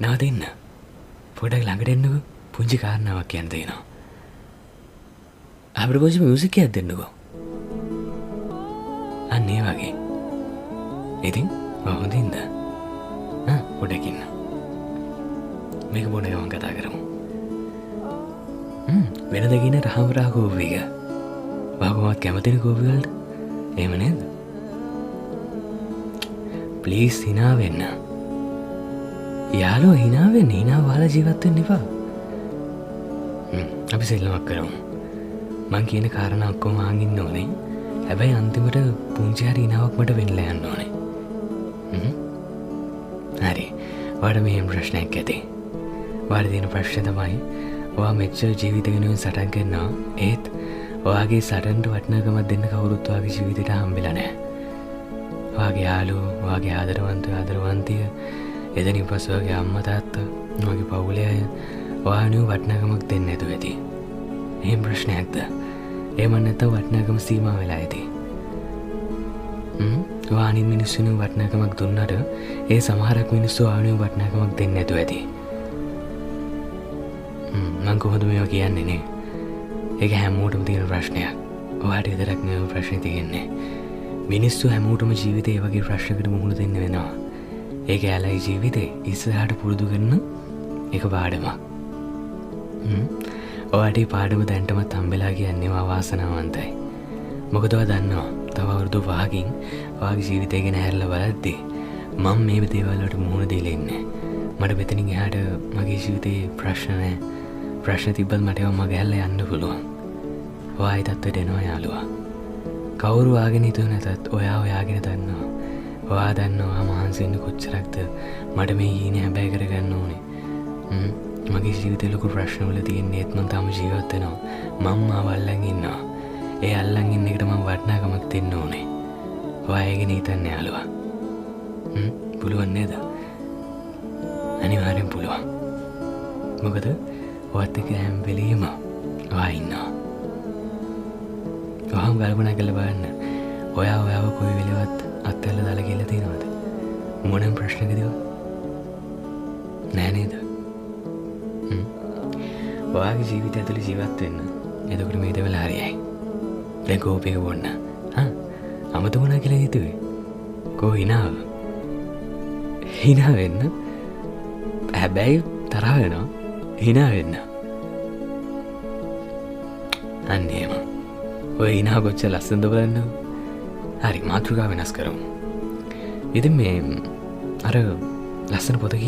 නවතින්න. පොඩක් ළඟට එන්නකෝ. පුංචි කාරණාවක් කියන්න තියෙනවා. අපිට පොඩි මියුසික් එකක් දෙන්නකෝ. අන්න ඒ වගේ. ඉතින් හොඳින්ද? පොඩක් ඉන්න. මේක පොඩක් මම කතා කරමු. වෙනද කියන රහමරා කෝපි එක. වගමත් කැමතිනේ කෝපි වලට. එහෙම නේද? ප්ලීස් hina වෙන්න. යාළුවා hina වෙන්න, hina වහලා ජීවත් වෙන්න එපා. අපි සෙල්ලමක් කරමු. මං කියන කාරණා ඔක්කොම අහන් ඉන්න ඕනේ. හැබැයි අන්තිමට පුංචි හරි hinaවක් මට වෙන්නලා යන්න ඕනේ. හරි. ඔයාලට මෙහෙම ප්‍රශ්නයක් ඇති. ඔයාලට තියෙන ප්‍රශ්නේ තමයි ඔයා මෙච්චර ජීවිත වෙනුවෙන් සටන් කරනවා. ඒත් ඔයාගේ සටනට වටිනාකමක් දෙන්න කවුරුත් ඔයාගේ ජීවිතේට හම්බෙලා නැහැ. ඔයාගේ යාළුවෝ, ඔයාගේ ආදරවන්තිය, එතනින් පස්සේ ඔයාගේ අම්මා තාත්තා, ඔයාගේ පවුලේ අය ඔයානුව වටිනාකමක් දෙන්නේ නැතුව ඇති. එහෙම ප්‍රශ්නයක්ද? එහෙම නැත්නම් වටිනාකම සීමා වෙලා ඇති. ඔයා අනිත් මිනිස්සුන්ව වටිනාකමක් දුන්නට ඒ සමහරක් මිනිස්සු ඔයානුව වටිනාකමක් දෙන්නේ නැතුව ඇති. මං කොහොමද මේවා කියන්නේ නේ? ඒක හැමෝටම තියෙන ප්‍රශ්නයක්. ඔයාට විතරක් නෙවෙයි ප්‍රශ්නේ තියෙන්නේ. මිනිස්සු හැමෝටම ජීවිතේ ඒ වගේ ප්‍රශ්නකට මුහුණ දෙන්න වෙනවා. ඒක ඇලයි ජීවිතේ ඉස්සරහට පුරුදු කරන එක පාඩමක්. ඔයාට මේ පාඩම දැන්ටමත් හම්බෙලා කියන්නේ වාසනාවන්තයි. මොකද ඔයා දන්නවා තව අවුරුදු 5කින් ඔයාගේ ජීවිතය ගැන හැරලා බලද්දී මම මේ දේවල් වලට මුහුණ දීලා ඉන්නේ. මට මෙතනින් එහාට මගේ ජීවිතේ ප්‍රශ්න නැහැ. ප්‍රශ්න තිබ්බත් මට ඒවා මගහැරලා යන්න පුළුවන්. ඔයා ඒ තත්ත්වයට එනවා යාළුවා. කවුරු ආගෙන හිතුව නැතත් ඔයා ඔයාගෙන දන්නවා. ඔයා දන්නවා මහන්සි වෙන්න කොච්චරක්ද මට මේ හීනේ හැබැයි කරගන්න ඕනේ. මගේ ජීවිතේ ලොකු ප්‍රශ්න වල තියෙන්නේත් මම තාම ජීවත් වෙනවා. මම මාව අල්ලන් ඉන්නවා. ඒ අල්ලන් ඉන්න එකට මම වටිනාකමක් දෙන්න ඕනේ. ඔයා ඒගෙන හිතන්නේ යාළුවා. පුළුවන් නේද? අනිවාර්යෙන් පුළුවන්. මොකද ඔයත් එක්ක හැම වෙලෙම ඔයා ඉන්නවා. ඔයාම කල්පනා කරලා බලන්න. ඔයාව කොයි වෙලෙවත් අත්හැරලා දාලා කියලා තියෙනවද? මොනම ප්‍රශ්නකදීවත් නෑ නේද? ඔයාගේ ජීවිතය ඇතුළේ ජීවත් වෙන්න. එතකොට මේ දේවල් හරියයි. දැන් කෝපයක වොන්න. අමතක වුණා කියලා හිතුවේ. කෝ හිනාව. හිනා වෙන්න. හැබැයි තරහ වෙනවා. හිනා වෙන්න. අන්න එහෙම. ඔය හිනා කොච්චර ලස්සනද බලන්න. හරි මාතෘකාව වෙනස් කරමු. ඉතින් මේ අර ලස්සන පොත